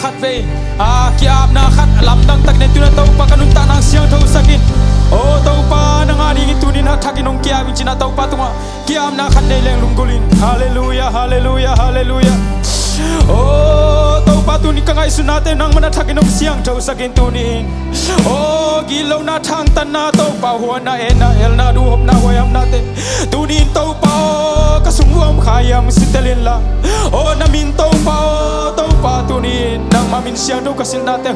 khat ve kiam na khat lam dang tak ne tu na to pa kanun ta nang siang tho sakin o to pa nang ari tu ni na thakin ong kiam in china to pa tunga kiam na khat nei leng lung golin hallelujah hallelujah hallelujah o to pa tu ni ka ngai sunate nang mana thakin ong siang tho sakin tu ni o gilo na thang tan na to pa huan na ena el na du hop na hoyam na te tu ni to pa ka sungwam khayam sitelin la o na min to pa tu ni nang mamin siang do kasil na te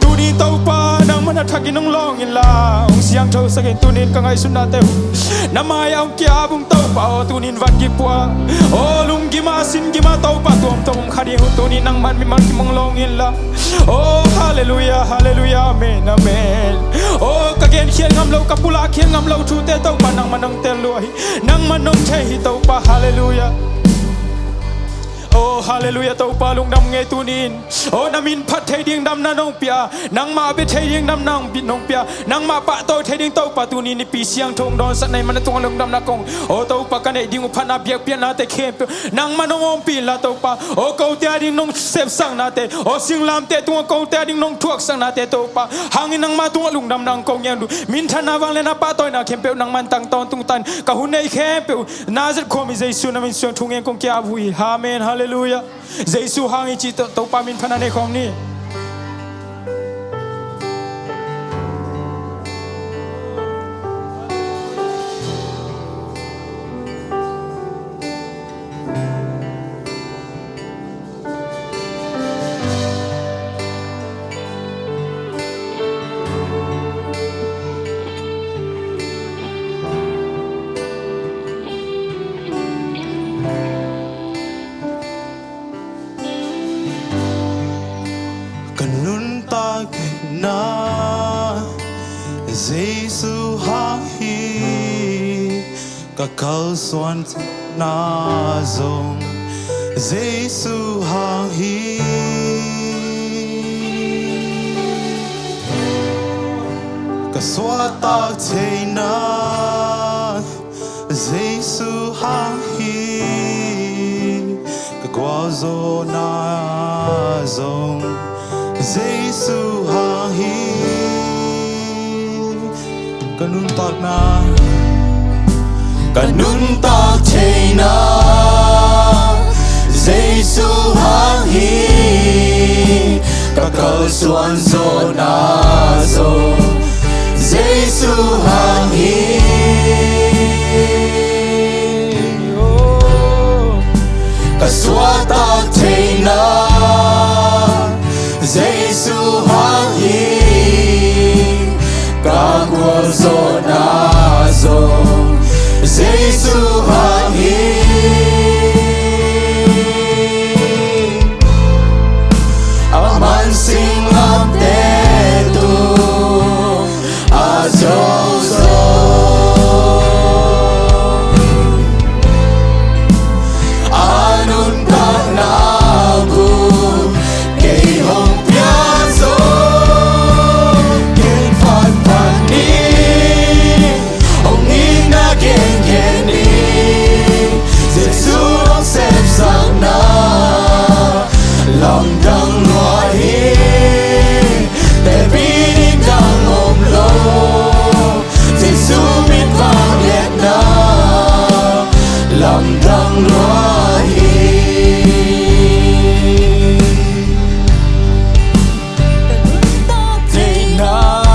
tu ni to pa nang mana thakin ong long in la ong siang tho sakin tu ni ka ngai sun na te na mai ong kya bung to pa o tu ni van gi pua o lung gi ma sin gi ma to pa tom tom khari hu tu ni nang man mi man ki mong long in la o hallelujah hallelujah amen amen o ka gen khian ngam lo ka pula khian ngam lo thu te to pa nang manong tel lo hi nang manong the hi to pa hallelujah oh hallelujah to pa lung dam nge tunin oh namin phat thei ding dam na nong pia nang ma be thei ding dam nang bit nong pia nang ma pa to thei ding to pa tunin ni pi siang thong don sat nai man tung lung dam na kong oh to pa ka nei ding u phat na biak pian na te khem nang ma nong om pi la to pa oh ko tia ding nong sep sang na te oh sing lam te tung ko tia ding nong thuak sang na te to pa hangin nang ma tung lung dam nang kong yang du min than na wang le na pa toy na khem pe nang man tang ton tung tan ka hun nei khem pe na zat kho mi jesu na min siang thung en kong kya bui amen hallelujah Giêsu hang chi to pa min phana ne khom ni Kanun ta na Giêsu ha hi ka kal suan na zong Giêsu ha hi ka swa ta che na Giêsu ha hi ka kwa zo na zong Giêsu ha hi kanun tak chei na Giêsu ha hi ka kal suan zo na zo Giêsu ha hi ka swa tak chei na Giêsu ha hi ka kwa zo na zo Giêsu ha hi aman sing lam te tu a zo zo anun ta na gu lòng đăng loa hi để biết đang ôm lo Giêsu biết vang liệt na lòng đăng loa hi thế na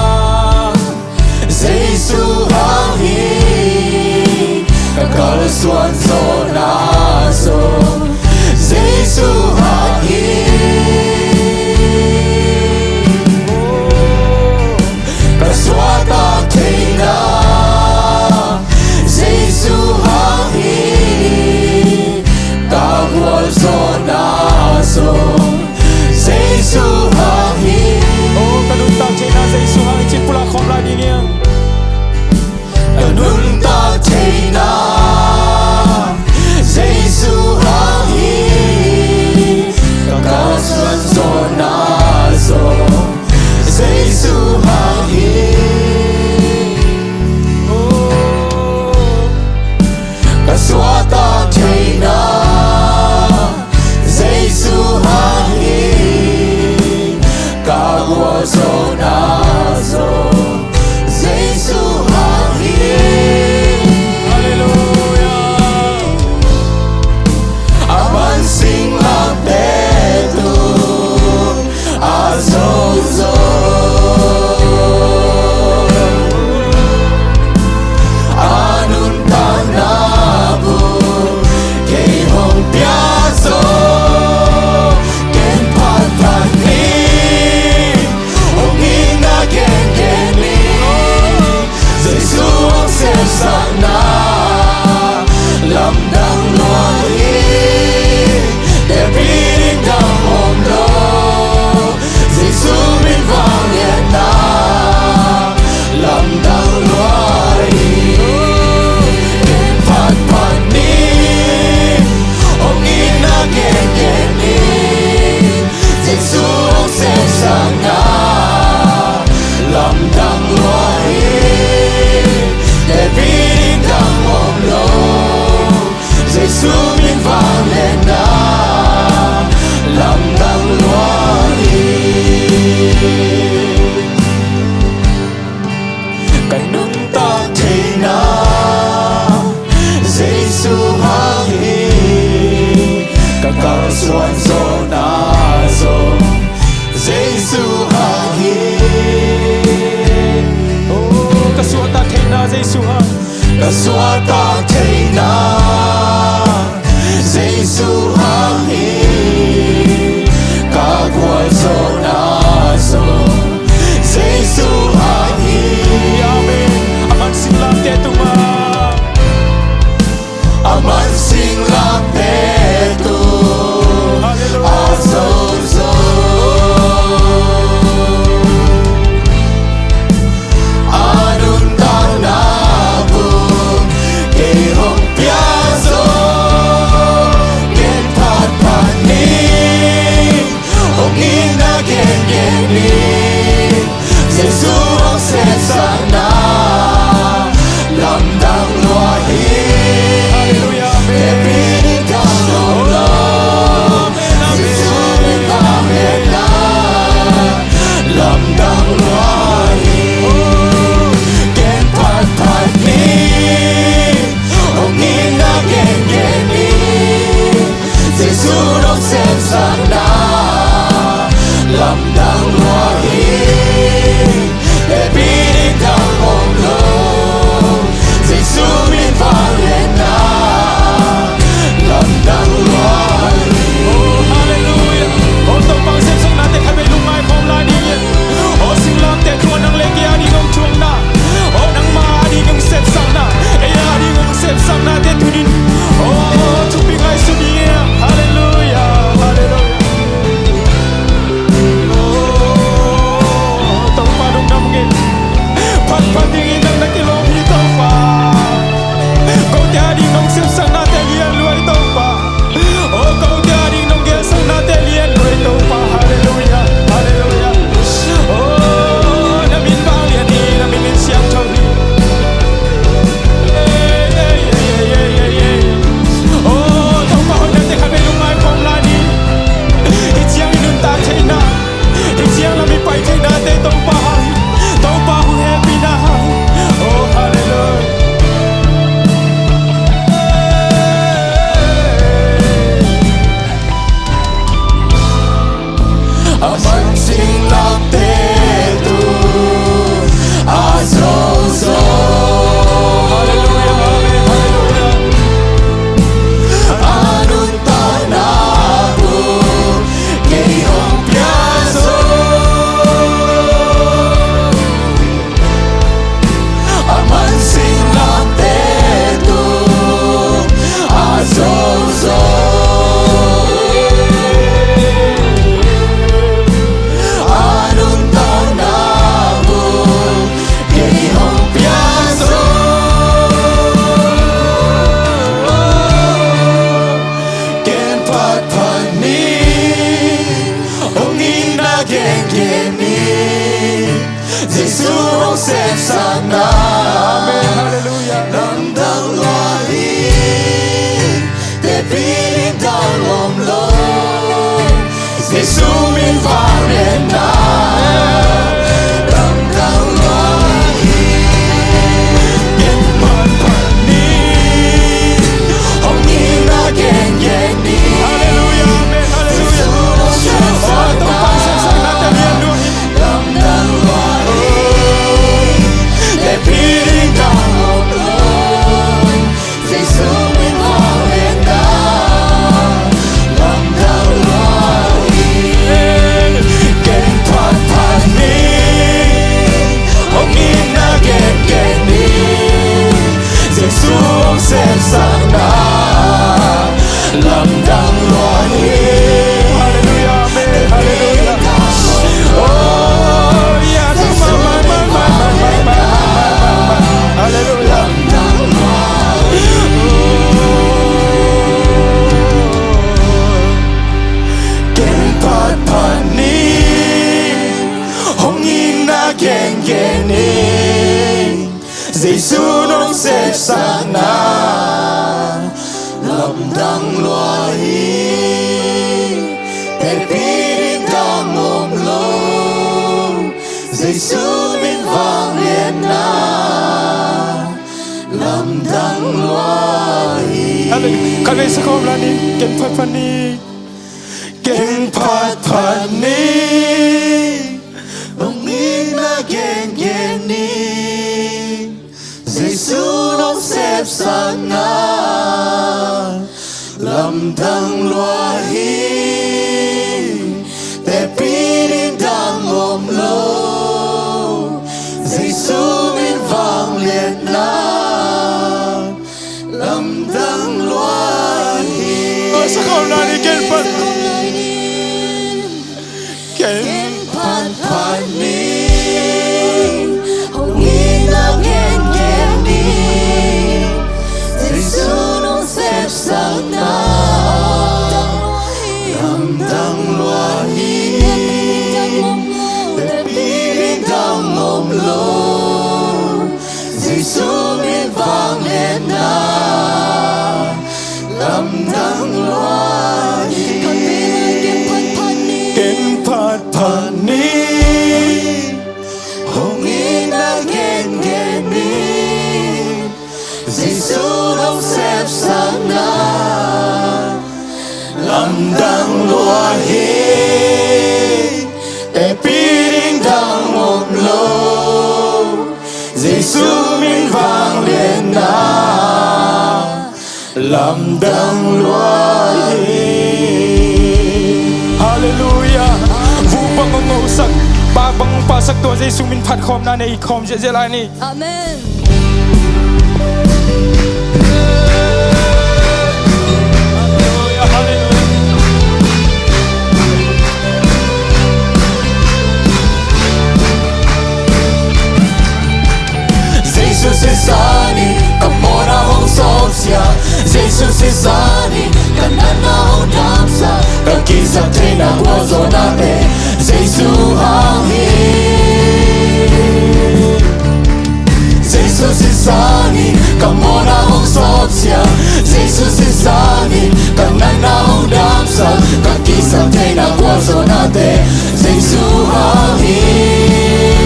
Giêsu ha hi cả cơn xuân gió na gió Giêsu ha hi xóa ta thấy na Giêsu hang hi cả qua gió na gió Giêsu hang hi Amen. Aman singlang te tunga. aman sing la te tu azozo anun ta na bu ke hong piazo gen pat pat ni hong in na gen ni Giêsu hong se sana lam dang loa hi Hallelujah. Amen. Lâm đang loa hi để biết đang mong lâu Giêsu min vang lên na Lâm đang loa hi Hallelujah. Oh, tong pang sem sang natin kami lumay kong lani. Oh, singlang te tuwa ng legi adi ng chuang na. Oh, nang maadi ng sem sang na. Eh, adi ng sem sang natin tunin. Oh, tupingay sumiya. Hallelujah. Hallelujah. Oh, tong panong namgin. Patpatingin ng nakilong ito pa. Kung te adi ng sem sang natin liyan luway ito pa. Oh, kung te adi ng gesang natin liyan luway ito pa. Hallelujah. Hallelujah. Oh, namin bang liyan ni namin siyang tawri. Oh, tong pahon natin kami lumay kong lani. Itsiyang inunta chay na. Itsiyang lamipay chay natin tong pahay. Tong pahong happy na. Oh, hallelujah. aman sing la te tu azozo Hallelujah. Amen. Hallelujah. anun ta na bu ke hong piazo aman sing la te tu azozo anun ta na bu ke hong piazo Gen pat pat ni Hong in na gen ni Giêsu hong xếp sang na Amen. Hallelujah. Lâm đang loa hi Để biết đang lom lo Giêsu min vang lên na Lâm đang loa hi Gen pat pat ni Hong in na gen ni Hallelujah. Amen. Giêsu Hallelujah. hong xếp Oh, sang tong pang sem sang natin na liyan luway. Lâm đang loa hi Để biết đang lom lo Giêsu min vang lên na Lâm đang loa hi Gen pat pat ni Hong in na gen ni Giêsu hong xếp sang na Lâm đang loa hi Hallelujah. Amen. Hallelujah. Oh, yes. Hallelujah. Gen pat pat ni Hong in na gen ni Giêsu hong xếp sang na Lâm đang loa hi Để biết đang ôm lâu Giêsu min vang lên na Lâm đang loa hi Hallelujah. Kami sa komlani. Ken papani. Gen pat pat ni Hong in na gen ni Giêsu hong xếp xếp sang na lâm thăng loa hi te piling đang ôm lâu Giêsu min vang liệt na lâm thăng loa hi sa câu nào đi kén phật kén Pan pan ni hồng yên na kén kén ni Giêsu nong xếp sang na lâm thăng loa hi te piling đang ôm lâu Giêsu min vang lên na lâm thăng loa hi kén phật phật ni hồng yên na kén kén ni Giêsu nong xếp sang na lâm thăng loa hi te piling đang ôm lâu Giêsu min vang lên na lâm thăng loa hi Hallelujah. Vu bang ngô sắc ba bang pa sắc tua Giêsu min phat khom na nei khom je lai ni. Amen. Hallelujah. Hallelujah. Giêsu sesani kamona hong sopsia Giêsu sesani kanana hong damsa kakisa tena kwazonate Giêsu hangi Giêsu sesani kamona hong sopsia Giêsu sesani kanana hong damsa kakisa tena kwazonate Giêsu hangi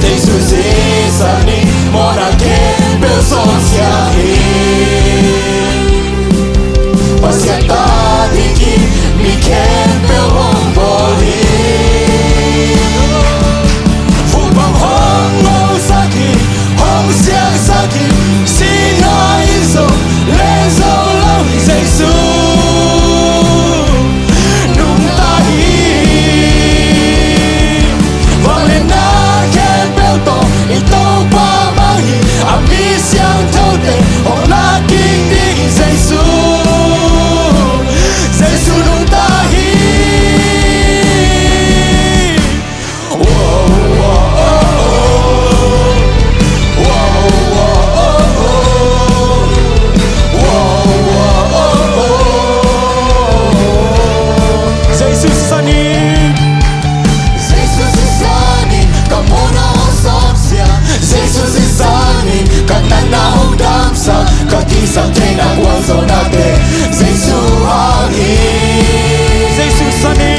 Jesus is ani mora que pessoa Passiatadi que me quer pelo omboli Fubang hong no saki hong siang saki Sina iso lezo long Jesus Nung tahi Valena ito pa mahi amis yang tote ola king ding Giêsu Giêsu nung tahi Giêsu sani Jesus is ani kanana hong damsa kakisa tena kwazonate Giêsu hangi Giêsu sani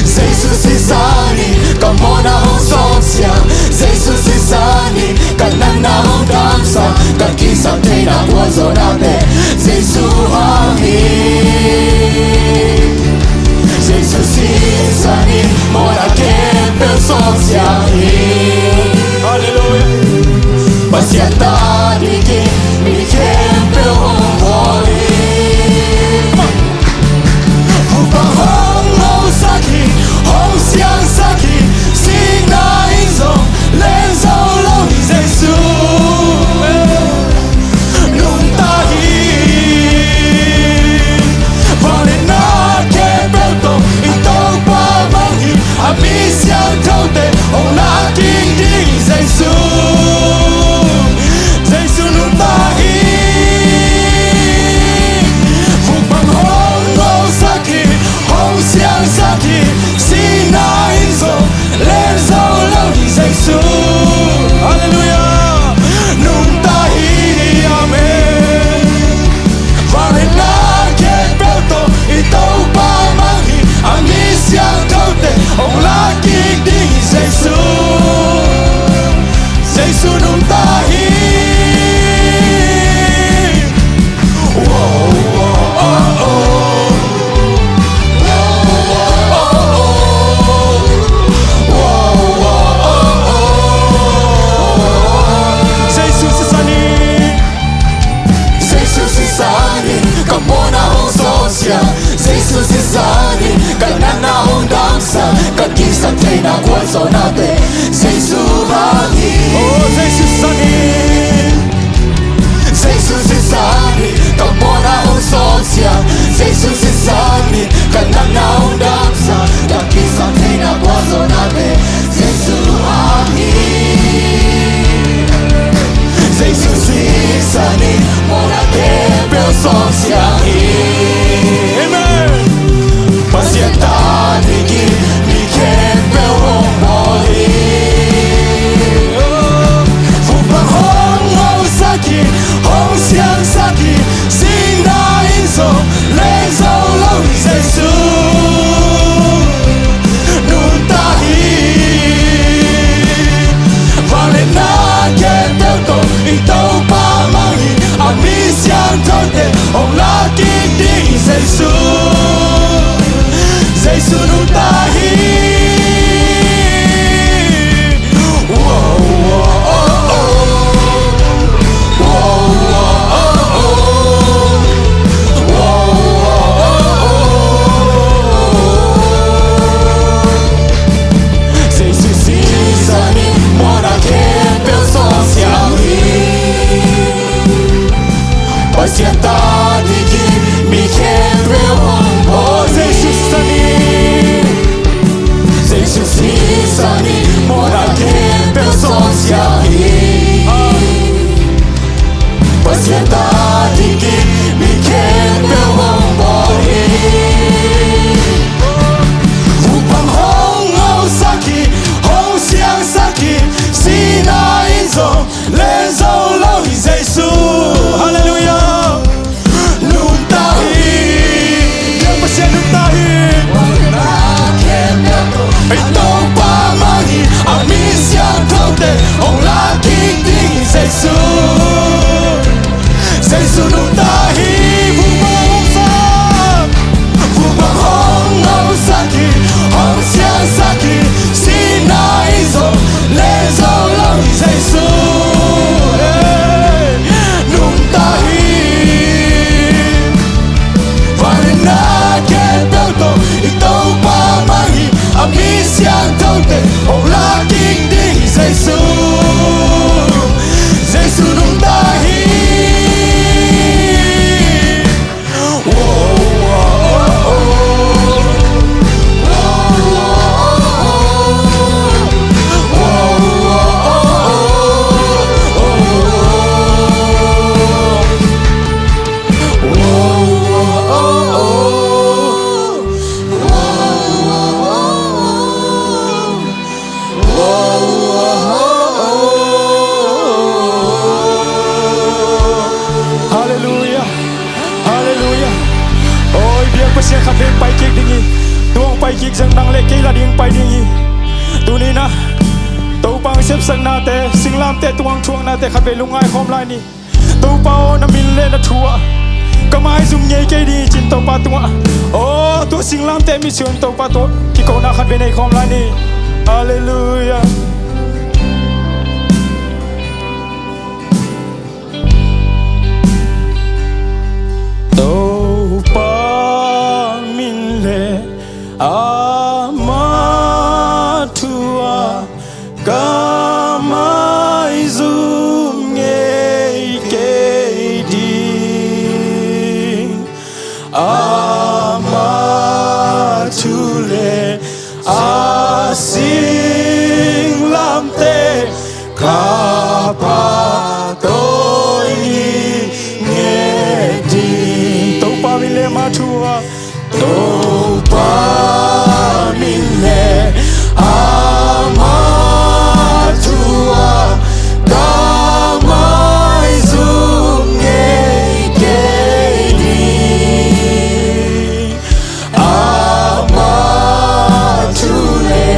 Jesus is ani kamona hong sopsia Jesus is ani kanana hong damsa kakisa tena kwazonate Giêsu hangi Jesus is ani mora que pessoa Hallelujah. Passiatadi que me quer pelo omboli Fubang hong no saki hong siang saki Sina iso lenzo long Giêsu Nung tahi pai kik jang nang le ke la ding pai ding hi tu ni na tàu pang xếp sang na te sing lam te tuang chuang na te khát về lungai khom lai ni tàu pao na min le na thua kamai zum nhei ke di chin tàu pa tua oh tu sing lam te mi chun tàu pa tu ki ko na khát về nei khom lai ni hallelujah tàu pa min le ama thua kamai zum nhei ke di ama thule asing lam te kapa tôi nghe đi tàu pa min le ma thua tàu pa min le ama thua kamai zum nhei ke đi ama thule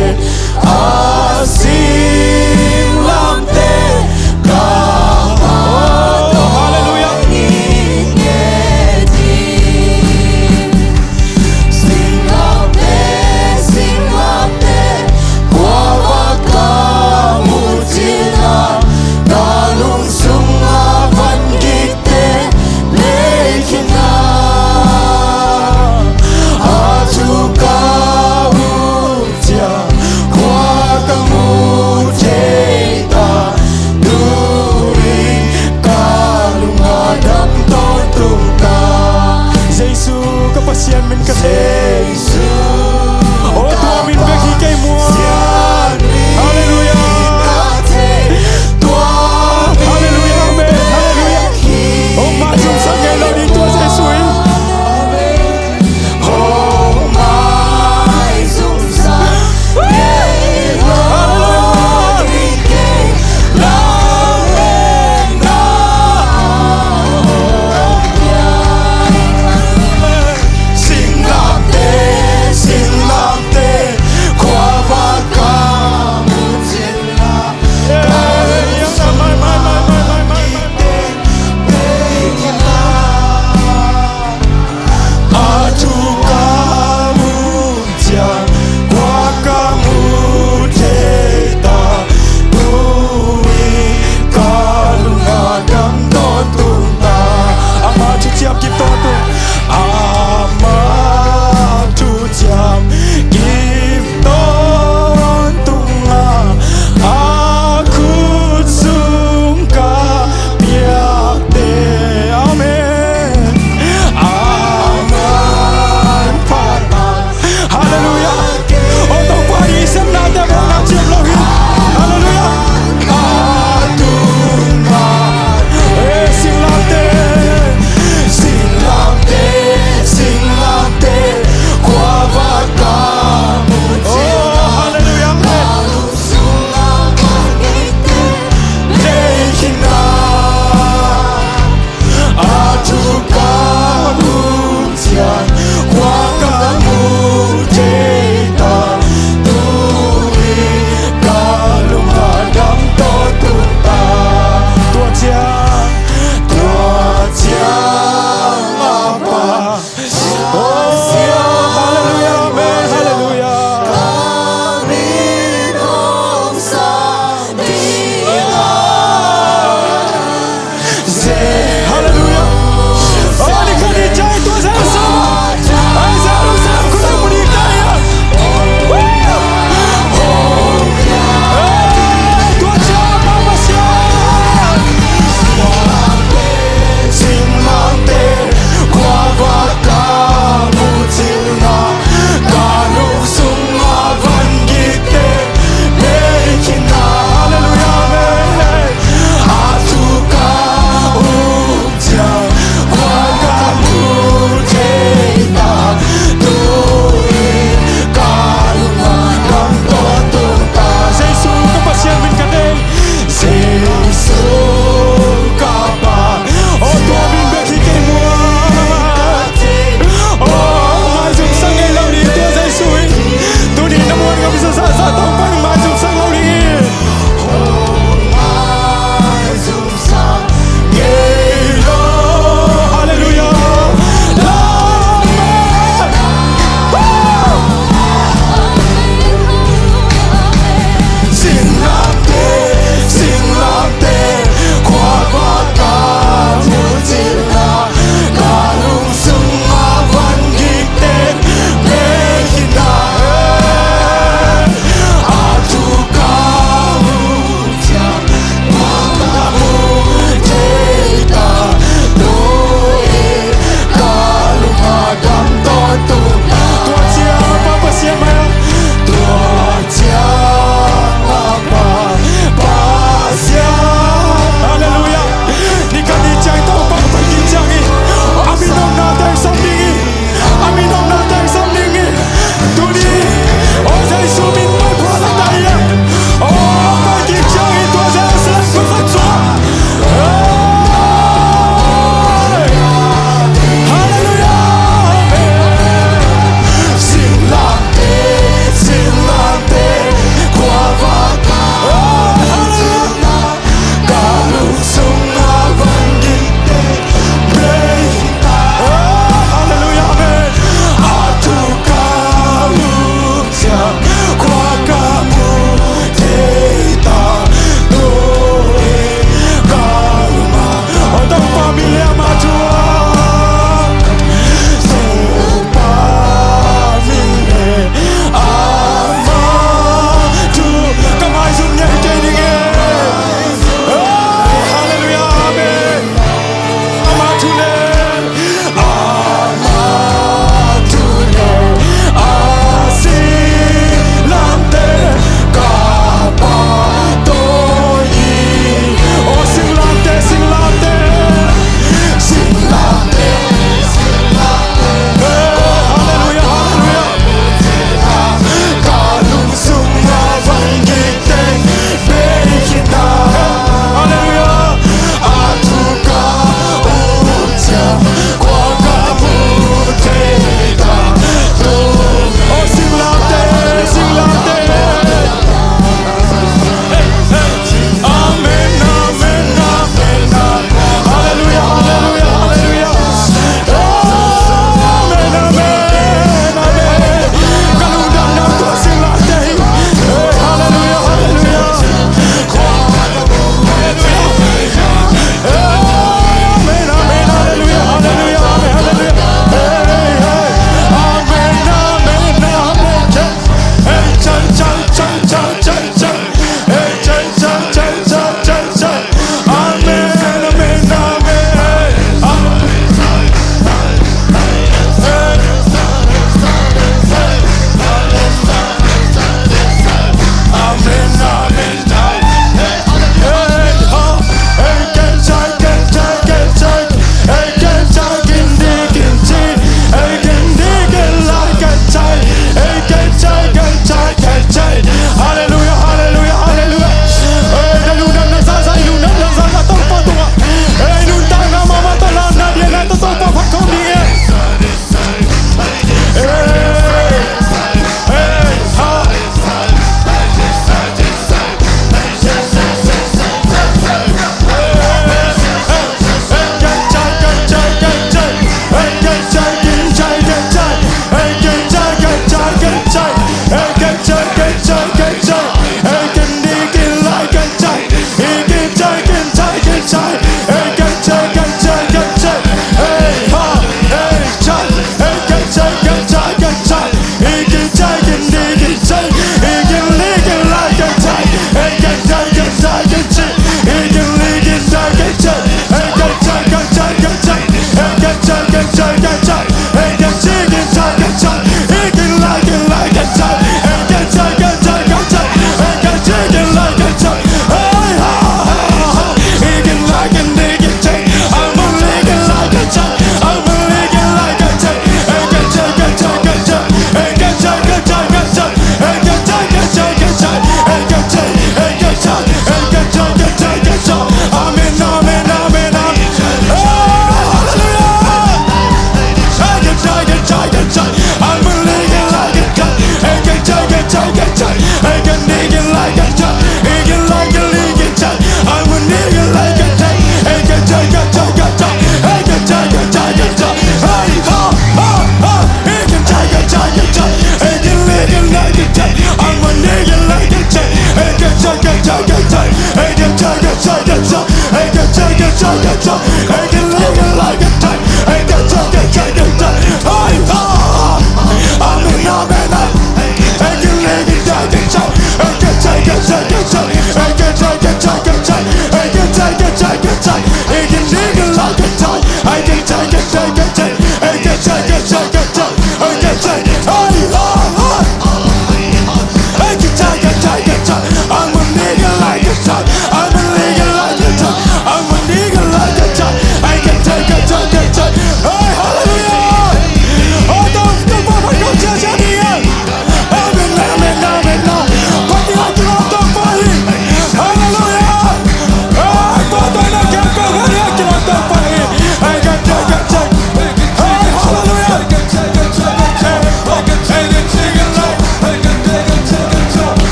Hey,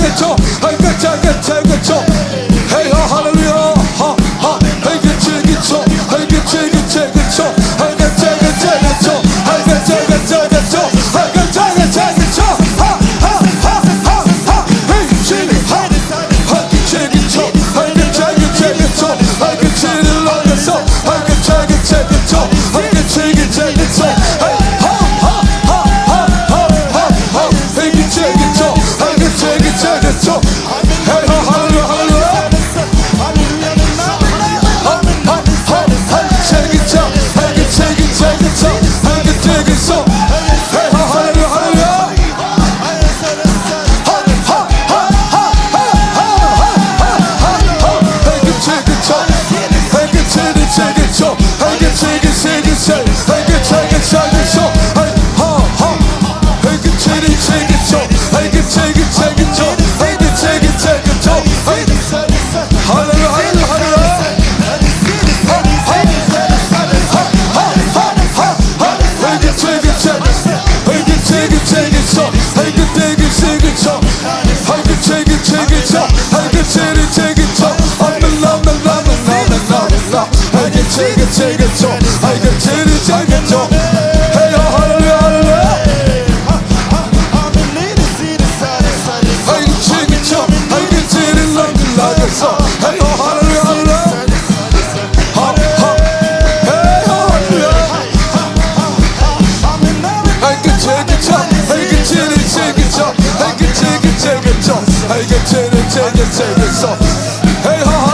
그쵸 그쵸 그쵸 그쵸 헤이 할렐루야 하하 헤이 그치 그쵸 헤이 그치 그치 그쵸 헤이 그치 그치 그쵸 헤이 그치 그치 그쵸 헤이 그치 그치 그쵸 하하하하하 헤이 그치 하 헤이 그치 그쵸 헤이 그치 그치 그쵸 헤이 그치를 넘겨서 헤이 그치 그치 그쵸 헤이 그치 그치 그쵸 헤이 하하하하하하 헤이 그치 그쵸 헤이 그치 그치 그쵸 헤이 할렐루야 할렐루야 Hey,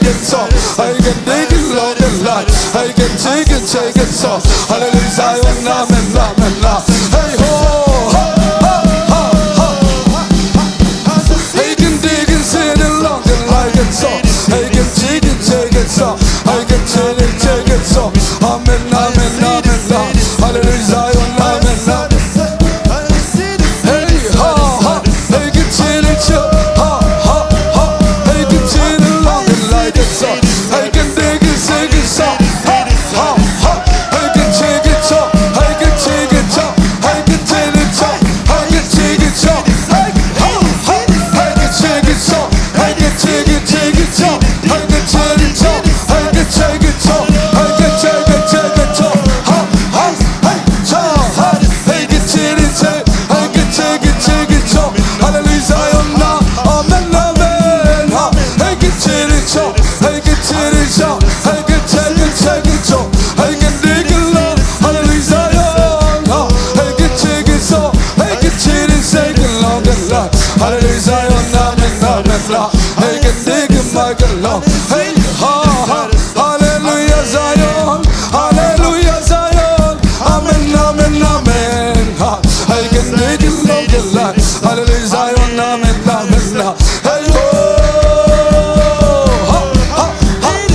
it so. I can dig it long and light. I can take it so. Hallelujah, Zion, amen, amen, hey ho, ha, ha, ha, ha. I can dig and sing it long and like it so. I can take it so. I can take it so. Amen, amen, amen, hallelujah, Zion, amen, amen. Hey ha ha, I can take it so. Ha ha ha, I can take it long and like it so. I can dig and sing it so. Ha ha ha, I can take it so. I can take it so. I can take it so. I can take it so. Ha ha ha, I can take it so. I can take it so. I can take it so. I can take it so. I can take it so. Ha ha, hey so ha, I can take it so. I can take it so. Hallelujah, Zion, amen, amen. Ha, I can take it so. I can take it so. I can take it so. I can dig it long. Hallelujah, Zion. Ha, I can take it so. I can take it long and long. Hallelujah, Zion, amen, amen. I can dig it long. Hey ha ha, hallelujah, Zion. Hallelujah, Zion. Amen, amen, amen. Ha, I can dig it long and long. Hallelujah, Zion, amen, amen. Hey ho, ha ha ha, I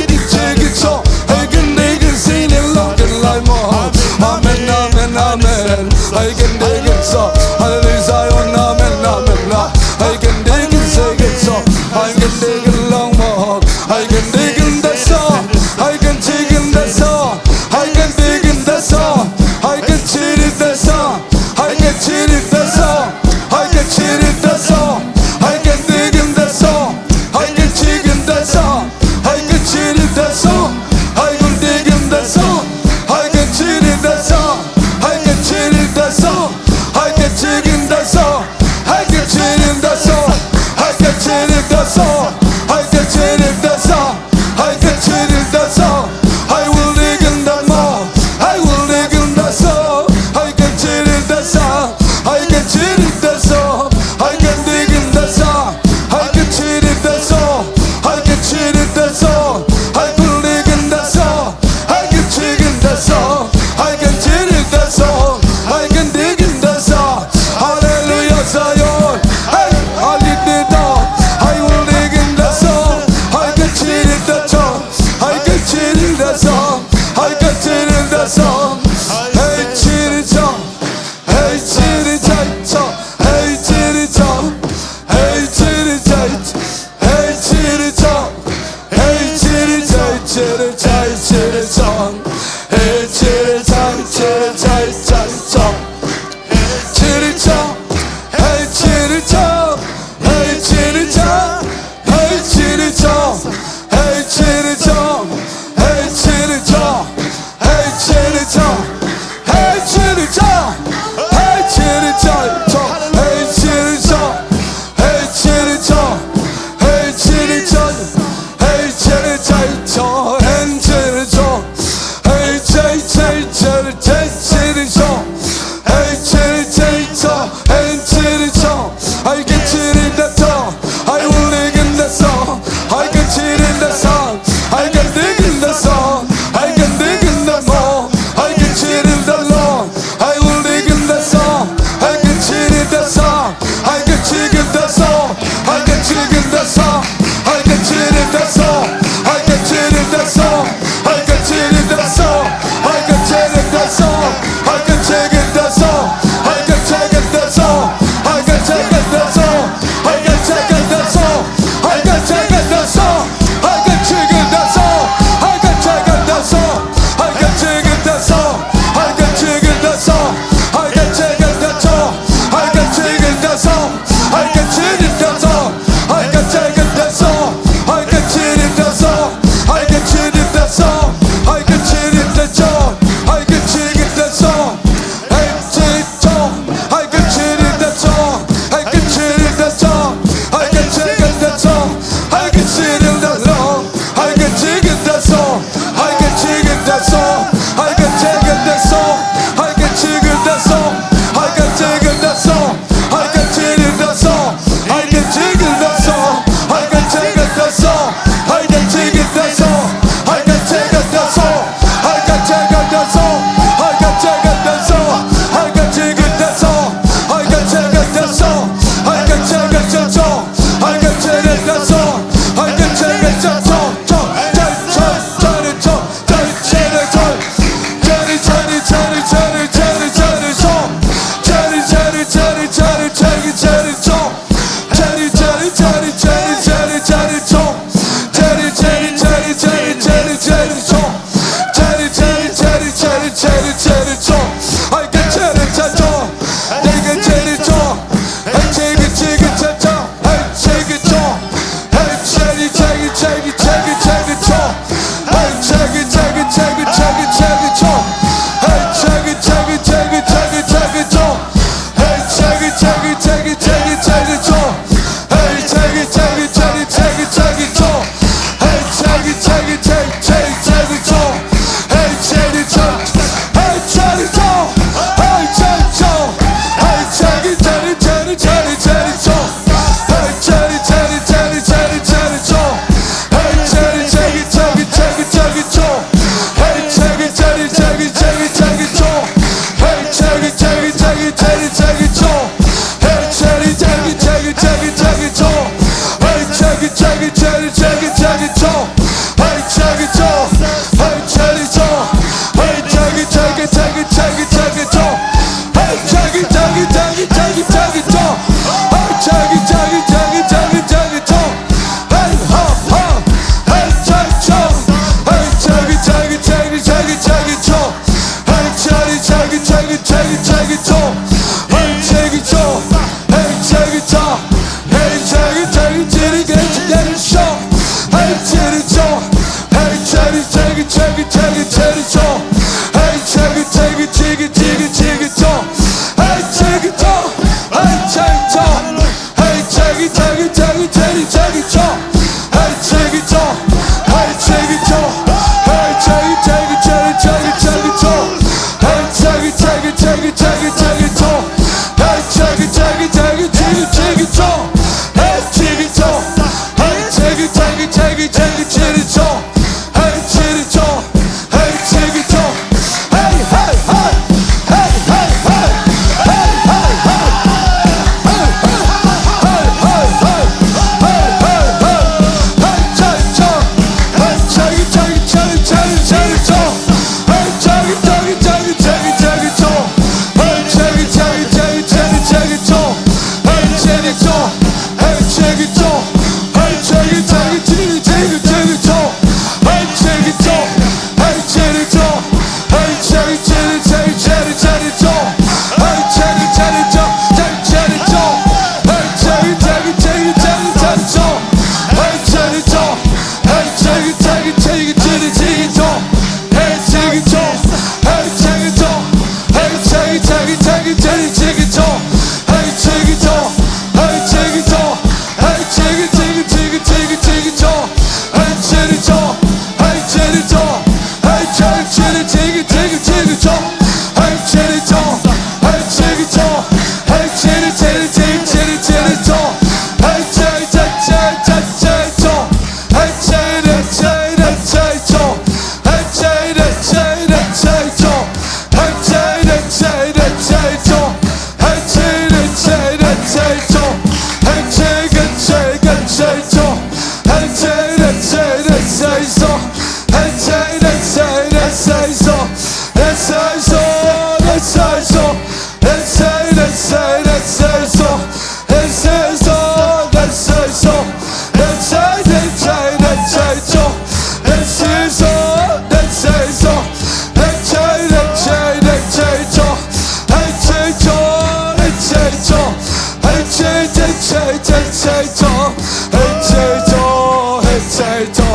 can take it so. I can dig it, sing it long and long more. Amen, amen, amen. I can dig it so. Hallelujah, Zion, amen, amen. I can dig it, sing it so. I can dig it long more. I can dig in the song. I can dig in the song. I can dig in the song. I can cheat in the song. I can cheat in the song. I can cheat in the song. I can dig in the song. I can cheat in the song. I can cheat in the song. I can dig in the song. I can cheat in the song. I can cheat in the song. I can dig in the song. I can cheat in the song. I can cheat in the song. I can cheat in the song. I can cheat in the song. I will dig in the mall. I will dig in the song. I can cheat in the song. I can cheat in the song. I can dig in the song. I can cheat in the song. I can cheat in the song. I will dig in the song. I can cheat in the song. I can cheat in the song. I can dig in the song. Hallelujah, Zion. Hey, I did it all. I will dig in the song. I can cheat in the song. I can cheat in the song. I can cheat in the song. Hey, cheat it song. Hey, cheat it song. Hey, cheat it song. Hey, cheat it song. Hey, cheat it song. Hey, cheat it song. Cheat it song. Hey, cheat it song. Song. Cheat it song. Hey, cheat it song. Hey, cheat it song. Hey, cheat it song. Hey, cheat it song. Hey, cheat it song. Hey, cheat it song. Hey, cheat it song. Hey, cheat it song. Hey, cheat it song. Hey, cheat it song. Hey, cheat it song. Hey, cheat it song.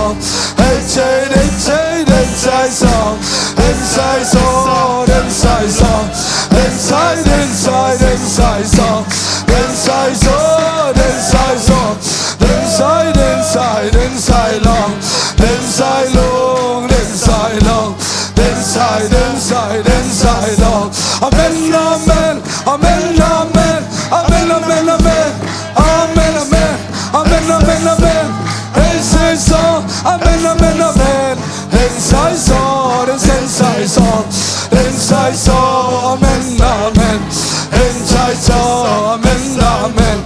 song, inside, inside, inside song, inside song, inside song, inside, inside, inside song, inside song, inside song, inside, inside, inside long, inside long, inside long, inside, inside, inside long. Amen, amen, amen, amen, amen, amen, amen, amen, amen, amen, amen, amen. Inside song, amen, amen, amen. Inside song, inside song, inside song, amen, amen. Inside song, amen, amen.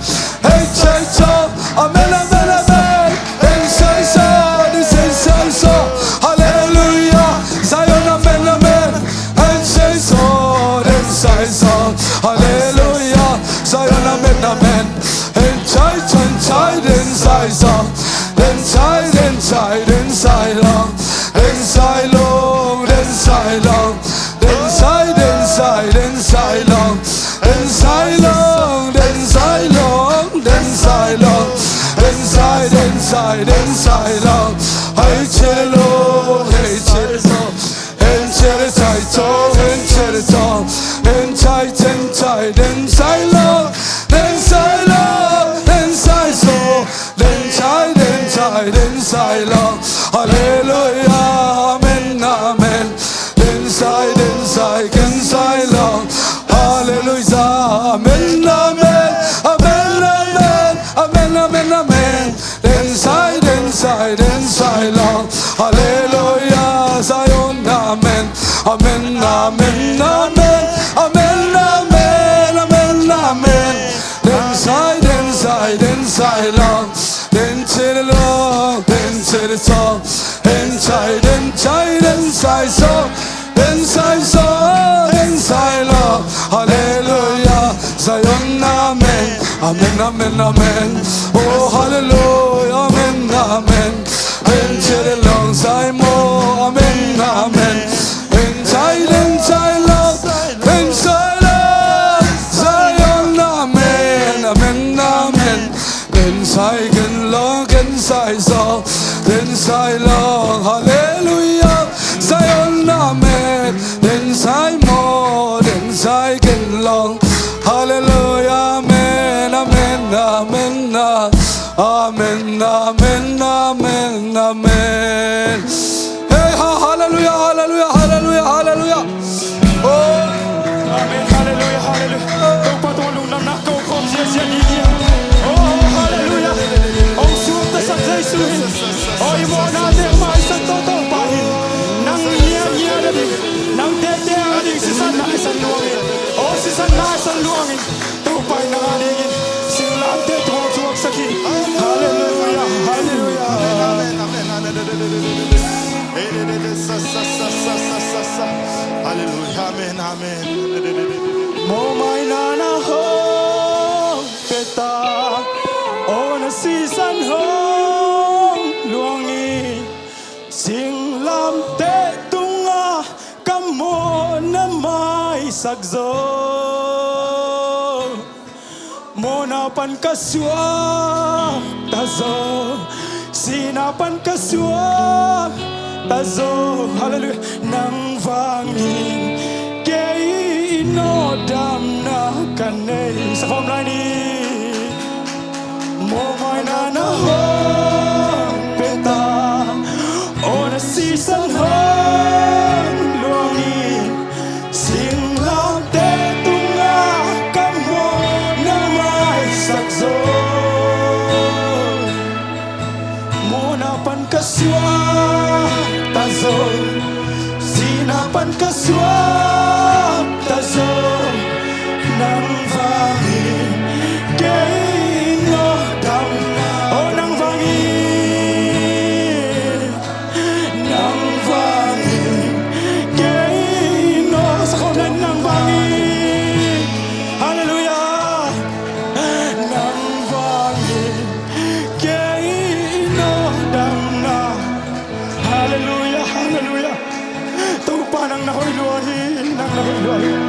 Inside song, amen, amen, amen. Inside song, inside song, hallelujah. Zion, amen, amen. Inside song, hallelujah. Zion, amen, amen. Inside, inside, inside song, inside, inside, inside long, inside long, inside long, inside, inside, inside long, inside long, inside long, inside long, inside, inside, inside long. Hey, cello, hey, cello, inside, inside, inside, inside, inside long, inside long, inside so, inside, inside, inside long. Hallelujah, amen, amen. Inside, inside, inside long. Hallelujah, amen, amen, amen, amen, amen, amen, amen. Inside, inside, inside long. Hallelujah, Zion, amen, amen, amen, amen, amen, amen, amen, amen. Inside, inside, inside long. Into the long, into the song, inside, inside, inside song, inside song, inside love. Hallelujah, Zion, amen, amen, amen, amen. Oh, hallelujah, amen, amen. Into the long side more, amen, amen. Inside, inside love, inside love, Zion, amen, amen, amen. Inside and long, inside song, inside long, hallelujah, Zion, amen. Inside more, inside and long, hallelujah, amen, amen, amen, amen, amen, amen, amen. Hey, hallelujah, hallelujah, hallelujah, hallelujah. Oh, Amen, hallelujah, hallelujah. Kau patulong nam nak kau kau sia-sia di dia. Oh, hallelujah. Oh, suota sa Jesusin. Oh, imo natin mai sa totoo pahin. Nang niya na din. Nang tete na din si sana sa luangin. Oh, si sana sa luangin. Tupay na aligin. Sinulang tete mo suwag sakit. Hallelujah, hallelujah. Hallelujah, amen, amen. Mo may nanahong peta o nasisan hong luangin sing lam te tunga kamo na may sagzo mo napan kaswa tazo sinapan kaswa tazo hallelujah nang vangin kay inodam na kanay sa pamlani mo may nanahong peta o nasisan hong luangin singlang te tunga kamo na may sakzo mo napan kaswa tazo sinapan kaswa tazo nang vangin kay inodam o nang vangin kay ino sa kaunan ng vangin hallelujah nang vangin kay inodam na hallelujah hallelujah tupa nang nakoy luwahin nang nakoy luwahin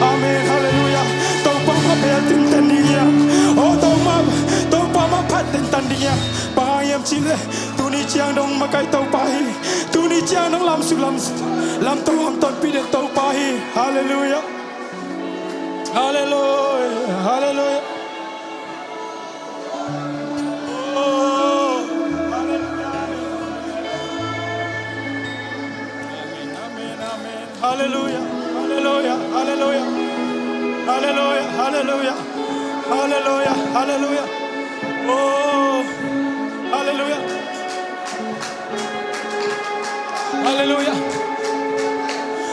Amen. Haleluya. Tau pa ma pe tin tan ding yang. Oh tau pa ma phat tin tan ding yang. Pangayam chile. Tu ni chiang dong ma kai tau pa hi. Tu ni chiang dong lam su lam tau am ton pi de tau pa hi. Haleluya. Haleluya. Haleluya. Oh. Haleluya. Amen. Amen. Haleluya. Hallelujah, hallelujah, hallelujah, hallelujah, hallelujah, hallelujah. Oh, hallelujah, hallelujah.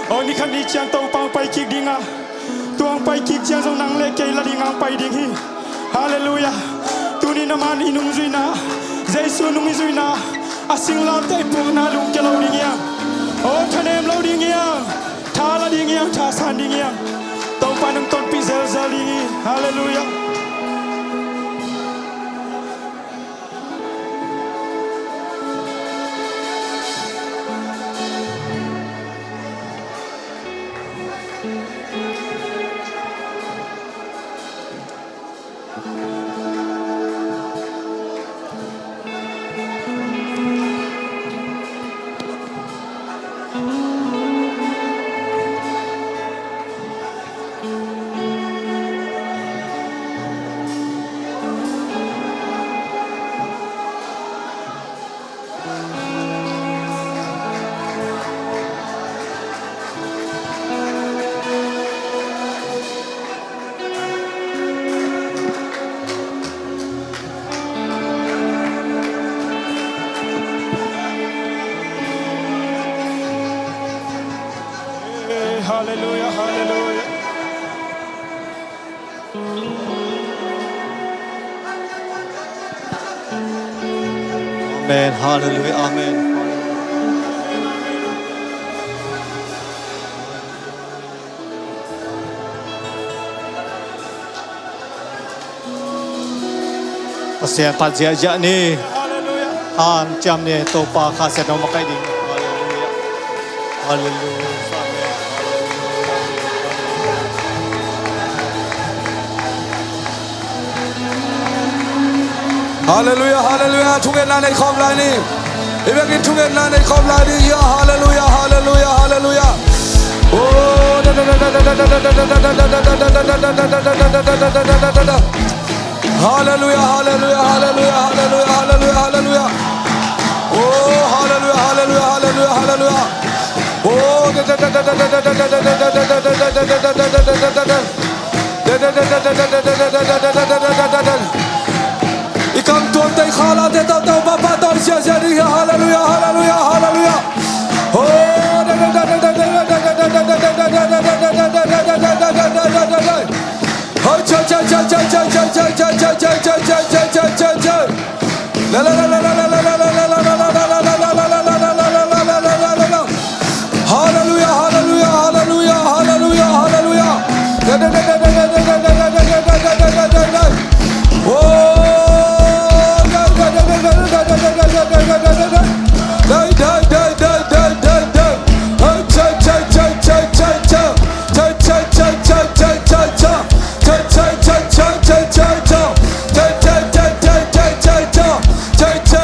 Oh, ni kan di chiang tau pang pai kik dinga, tuang pai kik chiang song nang le kei la dingang pai ding hi. Hallelujah. Tu ni naman inung zuina, Jesu nung zuina, asing lam tai pung na lung ke lau ding yang. Oh, thanem lau ding yang. Thala ding yang, tha san ding yang. Tau pa nang ton pi zel zel ding. Hallelujah. Hallelujah, hallelujah. Amen. Hallelujah. Amen. Pasien pajak ni Hallelujah. han jam ni topa khaset no makai ding. Hallelujah. Hallelujah. Hallelujah, hallelujah. Tungen na nei khom lai ni. Ibekin tungen na nei khom lai ni. Ya hallelujah, hallelujah, hallelujah. Oh, hallelujah, hallelujah, hallelujah, hallelujah, hallelujah, hallelujah. Oh, hallelujah, hallelujah, hallelujah, hallelujah. Oh, Ikam tuan tay khala de tau tau papa tau sia sia di hallelujah, hallelujah, hallelujah. Oh, hallelujah, hallelujah, hallelujah, hallelujah, hallelujah. Church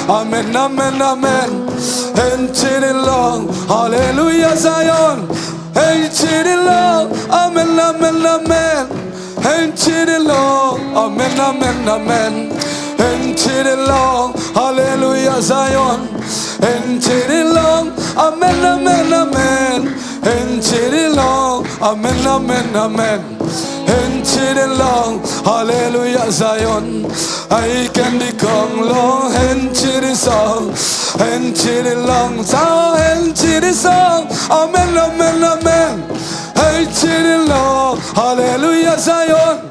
Amen, amen, amen. And till it long, hallelujah, Zion. And till it long, amen, amen, amen. And till it long, amen, amen, amen. And till it long, hallelujah, Zion. And till it long, amen, amen, amen. And till it long, amen, amen, amen. And till it long, hallelujah, Zion. I can become long and till the song, and till the long song, and till the song, amen, amen, amen. And till the long, hallelujah, Zion.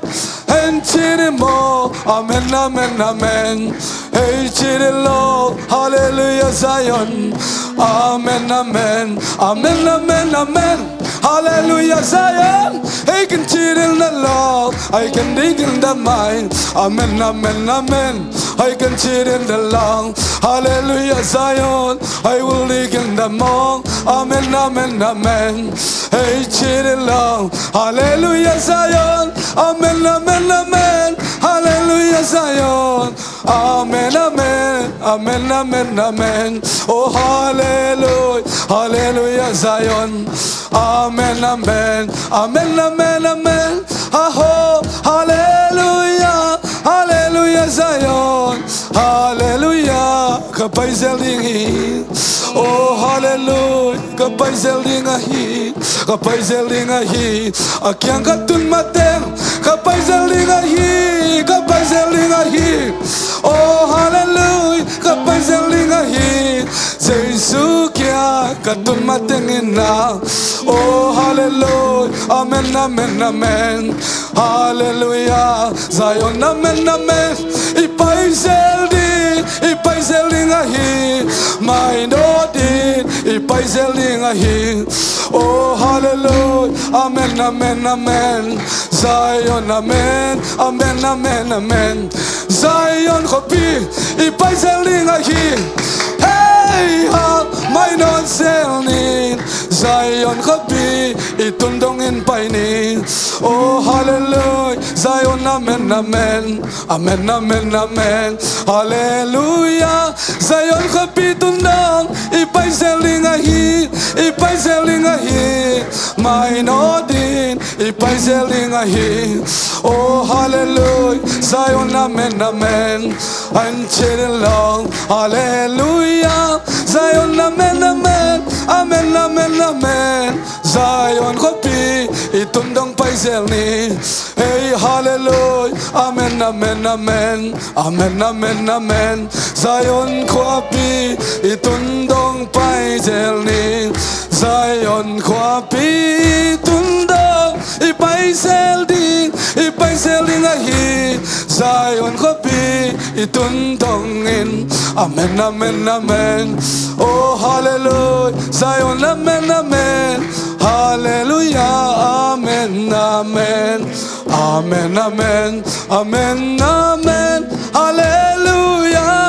And till the more, amen, amen, amen. Hey, till the long, hallelujah, Zion. Amen, amen, amen, amen, amen. Hallelujah, Zion. I can cheat in the law, I can dig in the mind. Amen, amen, amen. I can cheat in the long. Hallelujah, Zion. I will dig in the mong. Amen, amen, amen. Hey, cheat in long. Hallelujah, Zion. Amen, amen, amen. Hallelujah, Zion. Amen, amen, amen, amen, amen. Oh, hallelujah, hallelujah, Zion. Amen, amen, amen, amen, amen. Oh, hallelujah, hallelujah, Zion. Hallelujah, kapay zelingi. Oh, hallelujah, kapay zelingahi, kapay zelingahi. Akyang katun mateng, kapay zelingahi, kapay zelingahi. Oh, hallelujah, kapay zelingahi. Jesus kya katun matengin na. Oh, hallelujah, amen, amen, amen. Hallelujah, Zion, amen, amen. Ipay zelingahi, my Lordin, ipay zelingahi. Oh, hallelujah, amen, amen, amen. Zion, amen, amen, amen, amen. Zion, kopi, ipay zelingahi. Hey, ha, my non selling. Zion, kopi, itundongin paini. Oh, hallelujah, Zion, amen, amen, amen, amen, amen. Hallelujah, Zion, kopi tundong, ipay selingahi, ipay selingahi. My Nodin, ipay selingahi. Oh, hallelujah, Zion, amen, amen. Until long, hallelujah, Zion, amen, amen, amen, amen, amen. Zion, kopi, itundong paisel ni. Hey, hallelujah, amen, amen, amen, amen, amen, amen. Zion, kopi, itundong paisel ni. Zion, kopi, itundong ipaisel din, ipaisel din ahi. Zion, kopi, itundongin. Amen, amen, amen. Oh, hallelujah, Zion, amen, amen. Hallelujah, amen, amen. Amen, amen, amen, amen. Hallelujah.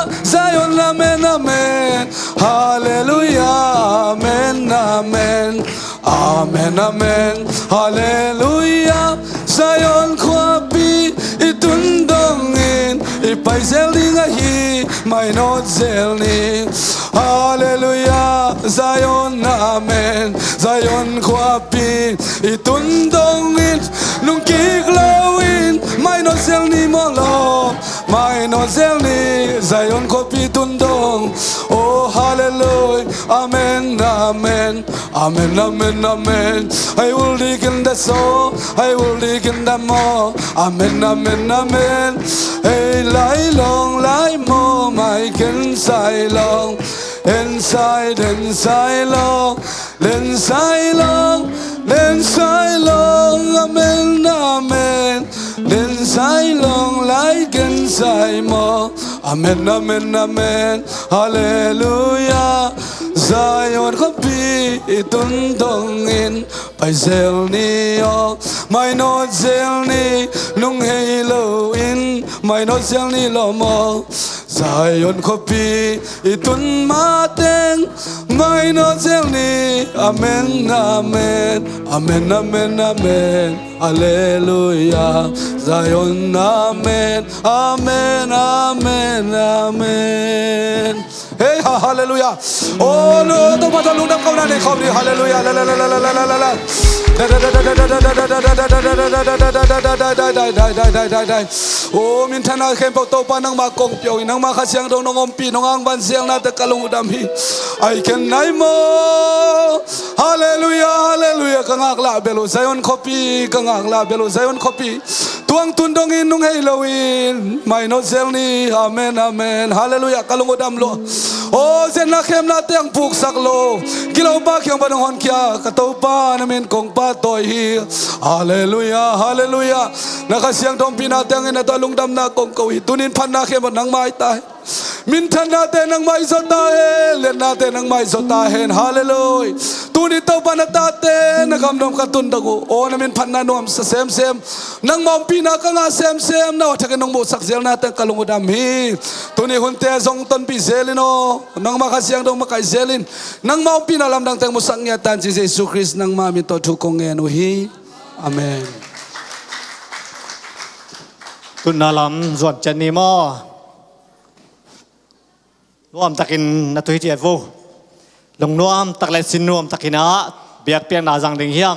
Amen, amen. Hallelujah. Zion kwapi itundongin. Ipay zeling ahi. May not zelni. Hallelujah. Zion, amen. Zion kwapi itundongin. Nung kiklawin. May not zelni molo. May not zelni. Zion kwapi tundong. Oh, hallelujah. Amen, amen. Amen, amen, amen. I will dig in the soul. I will dig in the more. Amen, amen, amen. Hey, lie long, lie more. My can say long. Inside, inside long. Inside long. Inside long. Amen, amen. Inside long, like inside more. Amen, amen, amen. Hallelujah. Zion kapi itundongin. By zelni oh. My not zelni. Nung haloin. My not zelni lomo. Zion kapi itun mateng. My not zelni. Amen, amen. Amen, amen, amen. Hallelujah. Zion, amen. Amen, amen, amen. Hey, hallelujah. Oh, no, don't matter, look, come on, hallelujah. La, la, la, la, la, la, la, la. Oh, mintana kempo topa nang makongpyo nang makasyang daw nong ompi nong ang bansiyang nata kalungudami. I can nai mo. Hallelujah, hallelujah. Kangakla belo Zion kopi, kangakla belo Zion kopi. Tuang tundongin nung Halloween. May no zelni. Amen, amen. Hallelujah. Kalungudam lo. Oh, sen nakem natin ang puksak lo. Kilaw ba kiyang panahon kya katopa namin kong patoy hi. Hallelujah, hallelujah. Nakasiyang tong pinatang inatalong dam na kong kawi. Tunin pan nakem at nang maitay. Mintan natin ang maisotahin. Len natin ang maisotahin. Hallelujah. Tunitaw pa na tate. Nagamdom katundago. O namin pananom sa sem-sem. Nang maumpinak nga sem-sem. Na watakin ng musak zel natin kalungudami. Tunihunte zong ton pizelin o. Nang makasiyang daw makaizelin. Nang maumpinalam ng tayong musak ngatan si Jesus Christ. Nang mami to tukong enuhi. Amen. Tunalam zuat jani mo. Nuam takin natuhi tiat vo. Long nuam taklay sin nuam takina biak piang nazang ding hiam.